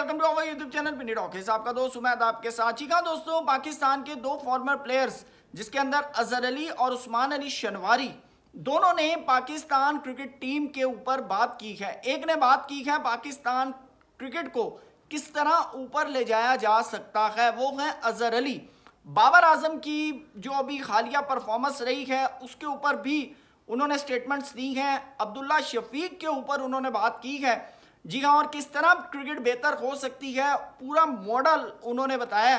Welcome to our YouTube channel پنی talks. آپ کا دوست عمید آپ کے ساتھ. جی ہاں دوستوں, پاکستان کے دو فارمر پلیئرز جس کے اندر اظہر علی اور عثمان علی شنواری دونوں نے پاکستان کرکٹ ٹیم کے اوپر بات کی ہے. ایک نے بات کی ہے پاکستان کرکٹ کو کس طرح اوپر لے جایا جا سکتا ہے, وہ ہے اظہر علی. بابر اعظم کی جو ابھی حالیہ پرفارمنس رہی ہے اس کے اوپر بھی انہوں نے سٹیٹمنٹس دی ہیں. عبداللہ شفیق کے اوپر انہوں نے بات کی ہے. جی ہاں, اور کس طرح کرکٹ بہتر ہو سکتی ہے پورا ماڈل انہوں نے بتایا.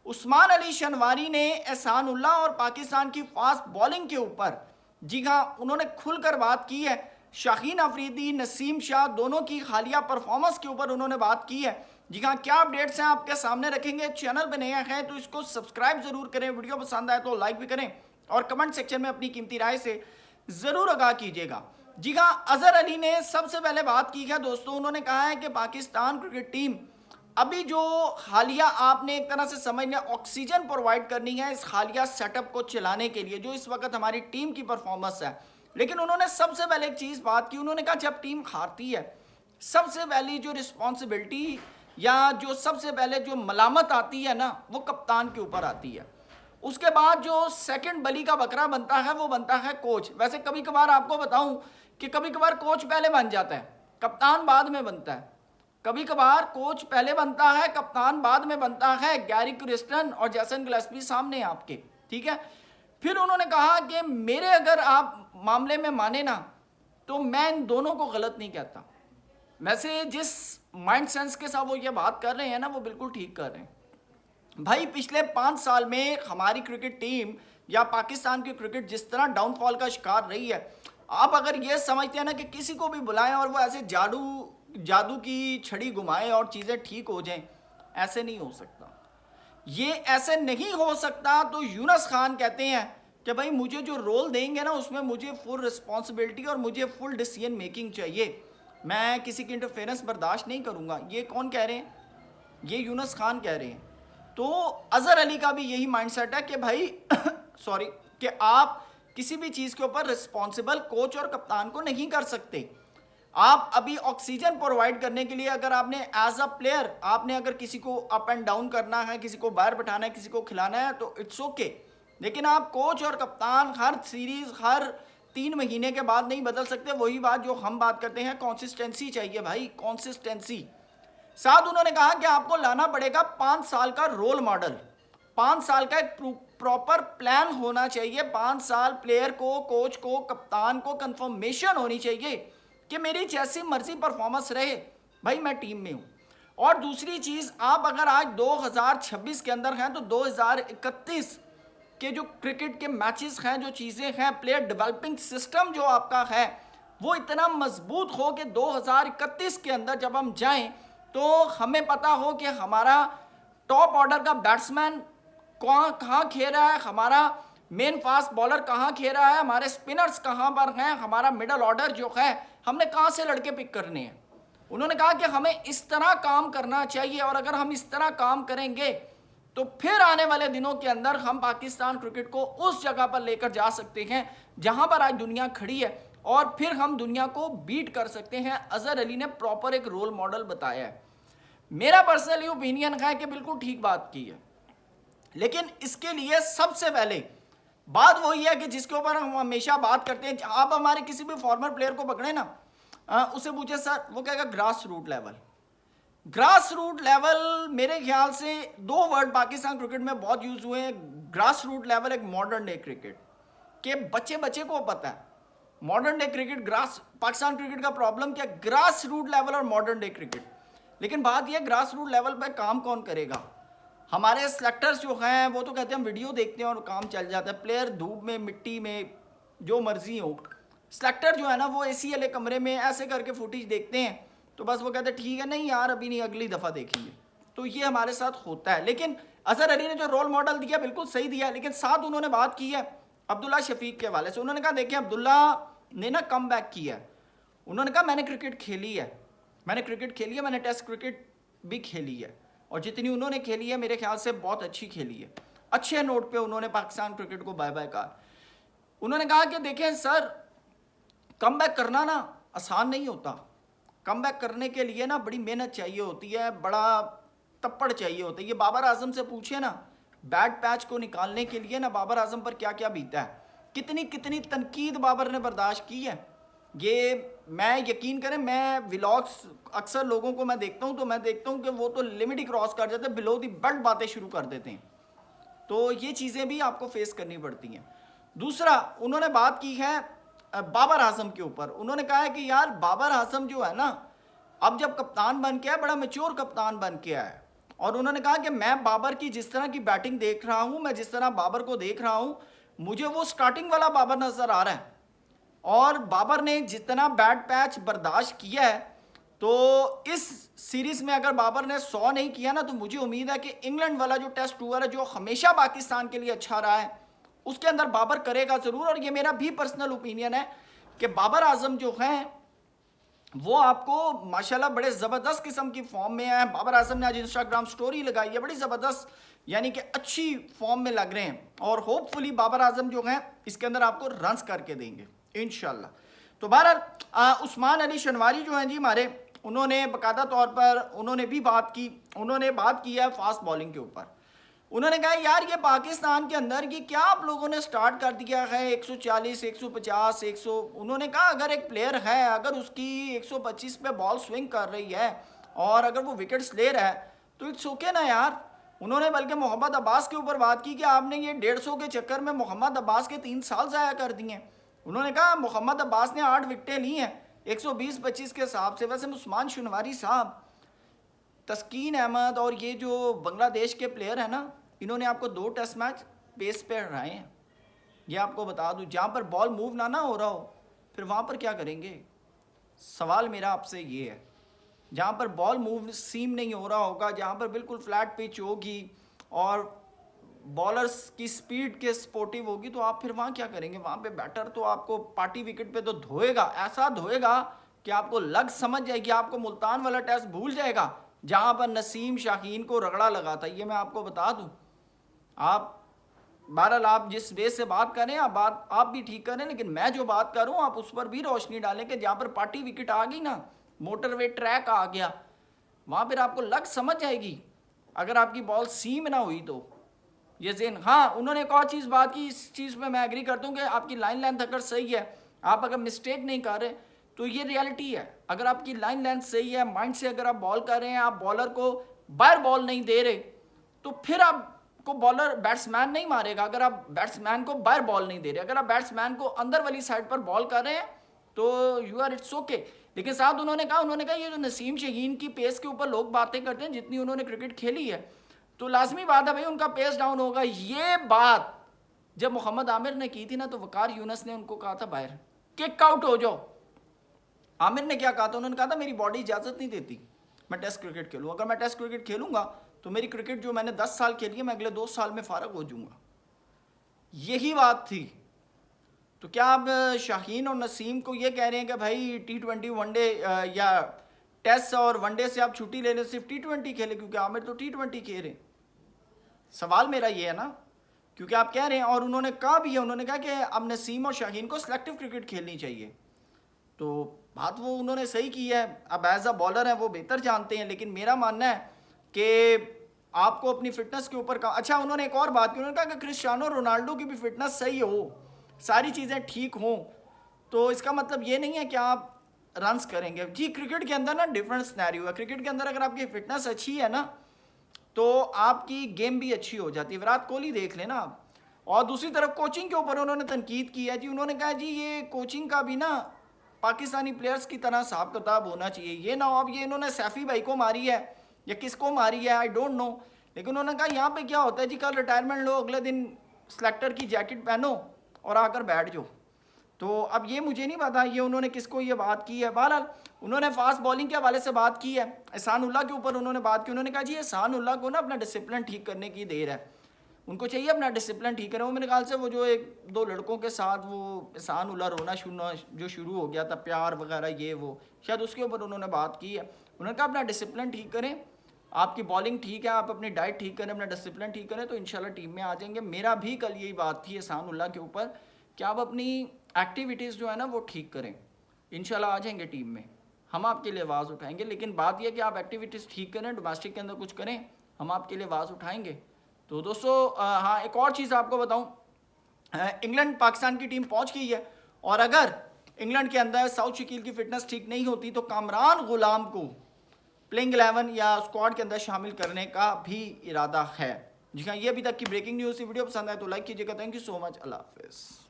عثمان علی شنواری نے احسان اللہ اور پاکستان کی فاسٹ بولنگ کے اوپر جی ہاں انہوں نے کھل کر بات کی ہے. شاہین افریدی, نسیم شاہ دونوں کی حالیہ پرفارمنس کے اوپر انہوں نے بات کی ہے. جی ہاں, کیا اپڈیٹس ہیں آپ کے سامنے رکھیں گے. چینل پہ نئے ہیں تو اس کو سبسکرائب ضرور کریں, ویڈیو پسند آئے تو لائک بھی کریں اور کمنٹ سیکشن میں اپنی قیمتی رائے سے ضرور آگاہ کیجیے گا. جی ہاں, اظہر علی نے سب سے پہلے بات کی ہے دوستوں. انہوں نے کہا ہے کہ پاکستان کرکٹ ٹیم ابھی جو حالیہ آپ نے ایک طرح سے سمجھ لیں آکسیجن پرووائڈ کرنی ہے اس حالیہ سیٹ اپ کو چلانے کے لیے جو اس وقت ہماری ٹیم کی پرفارمنس ہے. لیکن انہوں نے سب سے پہلے ایک چیز بات کی. انہوں نے کہا جب ٹیم ہارتی ہے سب سے پہلی جو رسپانسبلٹی یا جو سب سے پہلے جو ملامت آتی ہے نا وہ کپتان کے اوپر آتی ہے. اس کے بعد جو سیکنڈ بلی کا بکرا بنتا ہے وہ بنتا ہے کوچ. ویسے کبھی کبھار آپ کو بتاؤں کہ کبھی کبھار کوچ پہلے بن جاتا ہے, کپتان بعد میں بنتا ہے. کبھی کبھار کوچ پہلے بنتا ہے, کپتان بعد میں بنتا ہے. گیری کرسٹن اور جیسن گلیسپی سامنے آپ کے, ٹھیک ہے. پھر انہوں نے کہا کہ میرے اگر آپ معاملے میں مانے نا تو میں ان دونوں کو غلط نہیں کہتا. ویسے جس مائنڈ سینس کے ساتھ وہ یہ بات کر رہے ہیں نا وہ بالکل ٹھیک کر رہے ہیں. بھائی پچھلے 5 سال میں ہماری کرکٹ ٹیم یا پاکستان کی کرکٹ جس طرح ڈاؤن فال کا شکار رہی ہے, آپ اگر یہ سمجھتے ہیں نا کہ کسی کو بھی بلائیں اور وہ ایسے جادو کی چھڑی گھمائیں اور چیزیں ٹھیک ہو جائیں, ایسے نہیں ہو سکتا. یہ ایسے نہیں ہو سکتا. تو یونس خان کہتے ہیں کہ بھائی مجھے جو رول دیں گے نا اس میں مجھے فل رسپانسبلٹی اور مجھے فل ڈیسیژن میکنگ چاہیے, میں کسی کی انٹرفیرنس برداشت نہیں کروں گا. یہ کون کہہ رہے ہیں؟ یہ یونس خان کہہ رہے ہیں. تو اظہر علی کا بھی یہی مائنڈ سیٹ ہے کہ بھائی سوری کہ آپ کسی بھی چیز کے اوپر رسپانسبل کوچ اور کپتان کو نہیں کر سکتے. آپ ابھی آکسیجن پرووائڈ کرنے کے لیے اگر آپ نے ایز اے پلیئر آپ نے اگر کسی کو اپ اینڈ ڈاؤن کرنا ہے, کسی کو باہر بٹھانا ہے, کسی کو کھلانا ہے تو اٹس اوکے. لیکن آپ کوچ اور کپتان ہر سیریز ہر 3 مہینے کے بعد نہیں بدل سکتے. وہی بات جو ہم بات کرتے ہیں, کنسسٹنسی چاہیے بھائی, کنسسٹنسی. ساتھ انہوں نے کہا کہ آپ کو لانا پڑے گا 5 سال کا رول ماڈل, 5 سال کا ایک پراپر پلان ہونا چاہیے. 5 سال پلیئر کو, کوچ کو, کپتان کو کنفرمیشن ہونی چاہیے کہ میری جیسی مرضی پرفارمنس رہے بھائی میں ٹیم میں ہوں. اور دوسری چیز, آپ اگر آج 2026 کے اندر ہیں تو 2031 کے جو کرکٹ کے میچز ہیں, جو چیزیں ہیں, پلیئر ڈیولپنگ سسٹم جو آپ کا ہے وہ اتنا مضبوط ہو کہ 2031 کے اندر جب ہم جائیں تو ہمیں پتہ ہو کہ ہمارا ٹاپ آرڈر کا بیٹسمین کہاں کھیل رہا ہے, ہمارا مین فاسٹ بالر کہاں کھیل رہا ہے, ہمارے سپنرز کہاں پر ہیں, ہمارا مڈل آرڈر جو ہے ہم نے کہاں سے لڑکے پک کرنے ہیں. انہوں نے کہا کہ ہمیں اس طرح کام کرنا چاہیے اور اگر ہم اس طرح کام کریں گے تو پھر آنے والے دنوں کے اندر ہم پاکستان کرکٹ کو اس جگہ پر لے کر جا سکتے ہیں جہاں پر آج دنیا کھڑی ہے اور پھر ہم دنیا کو بیٹ کر سکتے ہیں. اظہر علی نے پراپر ایک رول ماڈل بتایا ہے. میرا پرسنلی اوپینین ہے کہ بالکل ٹھیک بات کی ہے. لیکن اس کے لیے سب سے پہلے بات وہی ہے کہ جس کے اوپر ہم ہمیشہ بات کرتے ہیں. آپ ہمارے کسی بھی فارمر پلیئر کو پکڑیں نا, اسے پوچھے سر, وہ کہے گا grass root level. Grass root level میرے خیال سے 2 ورڈ پاکستان کرکٹ میں بہت یوز ہوئے ہیں. گراس روٹ لیول ایک ماڈرن ڈے کرکٹ کہ بچے کو پتہ ہے modern day cricket, Pakistan cricket کا پرابلم کیا, گراس روٹ لیول اور ماڈرن ڈے کرکٹ. لیکن بات یہ گراس روٹ لیول پہ کام کون کرے گا؟ ہمارے سلیکٹرز جو ہیں وہ تو کہتے ہیں ہم ویڈیو دیکھتے ہیں اور کام چل جاتا ہے. پلیئر دھوپ میں, مٹی میں, جو مرضی ہو, سلیکٹر جو ہے نا وہ اے سی والے کمرے میں ایسے کر کے فوٹیج دیکھتے ہیں تو بس وہ کہتے ہیں ٹھیک ہے, نہیں یار ابھی نہیں, اگلی دفعہ دیکھیں گے. تو یہ ہمارے ساتھ ہوتا ہے. لیکن اظہر علی نے جو رول ماڈل دیا بالکل صحیح دیا ہے. لیکن ساتھ انہوں نے بات کی ہے عبداللہ شفیق کے حوالے سے. انہوں نے کہا دیکھیں عبداللہ نے نا کم بیک کیا ہے. انہوں نے کہا میں نے کرکٹ کھیلی ہے, میں نے ٹیسٹ کرکٹ بھی کھیلی ہے اور جتنی انہوں نے کھیلی ہے میرے خیال سے بہت اچھی کھیلی ہے. اچھے نوٹ پہ انہوں نے پاکستان کرکٹ کو بائے بائے کہا. انہوں نے کہا کہ دیکھیں سر کم بیک کرنا نا آسان نہیں ہوتا. کم بیک کرنے کے لیے نا بڑی محنت چاہیے ہوتی ہے, بڑا تپڑ چاہیے ہوتا ہے. یہ بابر اعظم سے پوچھے نا, بیڈ پیچ کو نکالنے کے لیے نا بابر اعظم پر کیا کیا بیتا ہے, کتنی کتنی تنقید بابر نے برداشت کی ہے. یہ میں یقین کریں, میں ولاگس اکثر لوگوں کو میں دیکھتا ہوں تو میں دیکھتا ہوں کہ وہ تو لمٹ ہی کراس کر جاتے ہیں, بلو دی بیلٹ باتیں شروع کر دیتے ہیں. تو یہ چیزیں بھی آپ کو فیس کرنی پڑتی ہیں. دوسرا انہوں نے بات کی ہے بابر اعظم کے اوپر. انہوں نے کہا ہے کہ یار بابر اعظم جو ہے نا, اب جب کپتان بن کے آیا, بڑا میچور کپتان بن کے آیا, اور انہوں نے کہا کہ میں بابر کی جس طرح کی بیٹنگ دیکھ رہا ہوں, میں جس طرح بابر کو دیکھ رہا ہوں, مجھے وہ سٹارٹنگ والا بابر نظر آ رہا ہے. اور بابر نے جتنا بیڈ پیچ برداشت کیا ہے, تو اس سیریز میں اگر بابر نے 100 نہیں کیا نا, تو مجھے امید ہے کہ انگلینڈ والا جو ٹیسٹ ہوا ہے جو ہمیشہ پاکستان کے لیے اچھا رہا ہے, اس کے اندر بابر کرے گا ضرور. اور یہ میرا بھی پرسنل اوپینین ہے کہ بابر اعظم جو ہیں وہ آپ کو ماشاءاللہ بڑے زبردست قسم کی فارم میں ہیں. بابر اعظم نے آج انسٹاگرام سٹوری لگائی ہے, بڑی زبردست, یعنی کہ اچھی فارم میں لگ رہے ہیں, اور ہوپ فلی بابر اعظم جو ہیں اس کے اندر آپ کو رنز کر کے دیں گے انشاءاللہ. تو بہرحال عثمان علی شنواری جو ہیں جی ہمارے, انہوں نے باقاعدہ طور پر انہوں نے بھی بات کی, انہوں نے بات کی ہے فاسٹ بالنگ کے اوپر. انہوں نے کہا یار یہ پاکستان کے اندر یہ کیا آپ لوگوں نے سٹارٹ کر دیا ہے 140 150 100. انہوں نے کہا اگر ایک پلیئر ہے, اگر اس کی 125 پہ بال سوئنگ کر رہی ہے اور اگر وہ وکٹس لے رہا ہے تو اٹس اوکے نا یار. انہوں نے بلکہ محمد عباس کے اوپر بات کی کہ آپ نے یہ 150 کے چکر میں محمد عباس کے 3 سال ضائع کر دیے. انہوں نے کہا محمد عباس نے 8 وکٹیں لی ہیں 120-25 کے حساب سے. ویسے عثمان شنواری صاحب, تسکین احمد اور یہ جو بنگلہ دیش کے پلیئر ہیں نا, انہوں نے آپ کو 2 ٹیسٹ میچ پیس پہ ہرائے ہیں. یہ آپ کو بتا دوں, جہاں پر بال موو نہ ہو رہا ہو پھر وہاں پر کیا کریں گے. سوال میرا آپ سے یہ ہے, جہاں پر بال موو سیم نہیں ہو رہا ہوگا, جہاں پر بالکل فلیٹ پچ ہوگی اور بالرز کی سپیڈ کے سپورٹیو ہوگی, تو آپ پھر وہاں کیا کریں گے. وہاں پہ بیٹر تو آپ کو پارٹی وکٹ پہ تو دھوئے گا, ایسا دھوئے گا کہ آپ کو لگ سمجھ جائے گی, آپ کو ملتان والا ٹیسٹ بھول جائے گا جہاں پر نسیم شاہین کو رگڑا لگا تھا. یہ میں آپ کو بتا دوں. آپ بہرحال آپ جس وے سے بات کریں آپ بھی ٹھیک کریں, لیکن میں جو بات کروں آپ اس پر بھی روشنی ڈالیں کہ جہاں پر پارٹی وکٹ آ گئی نا, موٹر وے ٹریک آ گیا, وہاں پھر آپ کو لگ سمجھ جائے گی اگر آپ کی بال سیم نہ ہوئی تو. یہ ذہن. ہاں انہوں نے ایک اور چیز بات کی, اس چیز پہ میں ایگری کرتا ہوں کہ آپ کی لائن لینتھ اگر صحیح ہے, آپ اگر مسٹیک نہیں کر رہے تو یہ ریالٹی ہے. اگر آپ کی لائن لینتھ صحیح ہے, مائنڈ سے اگر آپ بال کر رہے ہیں, آپ بالر کو باہر بال نہیں دے رہے, تو پھر آپ کو بالر بیٹسمین نہیں مارے گا. اگر آپ بیٹسمین کو باہر بال نہیں دے رہے, اگر آپ بیٹسمین کو اندر والی سائڈ پر بال کر رہے ہیں تو یو آر اٹس اوکے. لیکن ساتھ انہوں نے کہا یہ جو نسیم شاہین کی پیس کے اوپر لوگ باتیں کرتے ہیں, جتنی انہوں نے کرکٹ کھیلی ہے تو لازمی بات ہے بھائی ان کا پیس ڈاؤن ہوگا. یہ بات جب محمد عامر نے کی تھی نا, تو وقار یونس نے ان کو کہا تھا باہر کک آؤٹ ہو جاؤ. عامر نے کیا کہا تھا, انہوں نے کہا تھا میری باڈی اجازت نہیں دیتی میں ٹیسٹ کرکٹ کھیلوں, اگر میں ٹیسٹ کرکٹ کھیلوں گا تو میری کرکٹ جو میں نے 10 سال کھیلی ہے میں اگلے 2 سال میں فارغ ہو جاؤں گا. یہی بات تھی. تو کیا آپ شاہین اور نسیم کو یہ کہہ رہے ہیں کہ بھائی T20 ون ڈے یا ٹیسٹ اور ون ڈے سے آپ چھٹی لے لیں, صرف T20 کھیلیں, کیونکہ عامر تو T20 کھیل رہے ہیں. سوال میرا یہ ہے نا, کیونکہ آپ کہہ رہے ہیں, اور انہوں نے کہا بھی ہے, انہوں نے کہا کہ اب نسیم اور شاہین کو سلیکٹیو کرکٹ کھیلنی چاہیے. تو بات وہ انہوں نے صحیح کی ہے, اب ایز اے بالر ہیں وہ بہتر جانتے ہیں, لیکن میرا ماننا ہے کہ آپ کو اپنی فٹنس کے اوپر اچھا انہوں نے ایک اور بات کی, انہوں نے کہا کہ کرسٹیانو رونالڈو کی بھی فٹنس صحیح ہو, ساری چیزیں ٹھیک ہوں, تو اس کا مطلب یہ نہیں ہے کہ آپ رنز کریں گے. جی کرکٹ کے اندر نا ڈفرنٹ سینیریو ہے, کرکٹ کے اندر اگر آپ کی فٹنس اچھی ہے نا تو آپ کی گیم بھی اچھی ہو جاتی ہے. وراٹ کوہلی دیکھ لیں نا آپ. اور دوسری طرف کوچنگ کے اوپر انہوں نے تنقید کی ہے جی, انہوں نے کہا جی یہ کوچنگ کا بھی نا پاکستانی پلیئرز کی طرح حساب کتاب ہونا چاہیے. یہ نہ ہو اب یہ انہوں نے سیفی بھائی کو ماری ہے یا کس کو ماری ہے, آئی ڈونٹ نو, لیکن انہوں نے کہا یہاں پہ کیا ہوتا ہے جی, کل ریٹائرمنٹ لو, اگلے دن سلیکٹر کی جیکٹ پہنو اور آ کر بیٹھ جاؤ. تو اب یہ مجھے نہیں پتا یہ انہوں نے کس کو یہ بات کی ہے. بہرحال انہوں نے فاسٹ بالنگ کے حوالے سے بات کی ہے, احسان اللہ کے اوپر انہوں نے بات کی. انہوں نے کہا جی احسان اللہ کو نا اپنا ڈسپلن ٹھیک کرنے کی دیر ہے, ان کو چاہیے اپنا ڈسپلن ٹھیک کریں. وہ میرے خیال سے وہ جو 1-2 لڑکوں کے ساتھ وہ احسان اللہ رونا جو شروع ہو گیا تھا, پیار وغیرہ, یہ وہ شاید اس کے اوپر انہوں نے بات کی ہے. انہوں نے کہا اپنا ڈسپلن ٹھیک کریں, آپ کی بالنگ ٹھیک ہے, آپ اپنی ڈائٹ ٹھیک کریں, اپنا ڈسپلن ٹھیک کریں تو انشاءاللہ ٹیم میں آ جائیں گے. میرا بھی کل یہی بات تھی احسان اللہ کے اوپر کہ آپ اپنی ایکٹیویٹیز جو ہے نا وہ ٹھیک کریں, انشاءاللہ آ جائیں گے ٹیم میں. ہم آپ کے لیے آواز اٹھائیں گے. لیکن بات یہ کہ آپ ایکٹیویٹیز ٹھیک کریں, ڈومیسٹک کے اندر کچھ کریں, ہم آپ کے لیے آواز اٹھائیں گے. تو دوستو ہاں ایک اور چیز آپ کو بتاؤں, انگلینڈ پاکستان کی ٹیم پہنچ گئی ہے, اور اگر انگلینڈ کے اندر ساؤتھ شکیل کی فٹنس ٹھیک نہیں ہوتی تو کامران غلام کو پلینگ 11 یا اسکواڈ کے اندر شامل کرنے کا بھی ارادہ ہے. جی ہاں, یہ ابھی تک کی بریکنگ نیوز. ویڈیو پسند آئے تو لائک کیجیے گا. تھینک یو سو مچ. اللہ حافظ.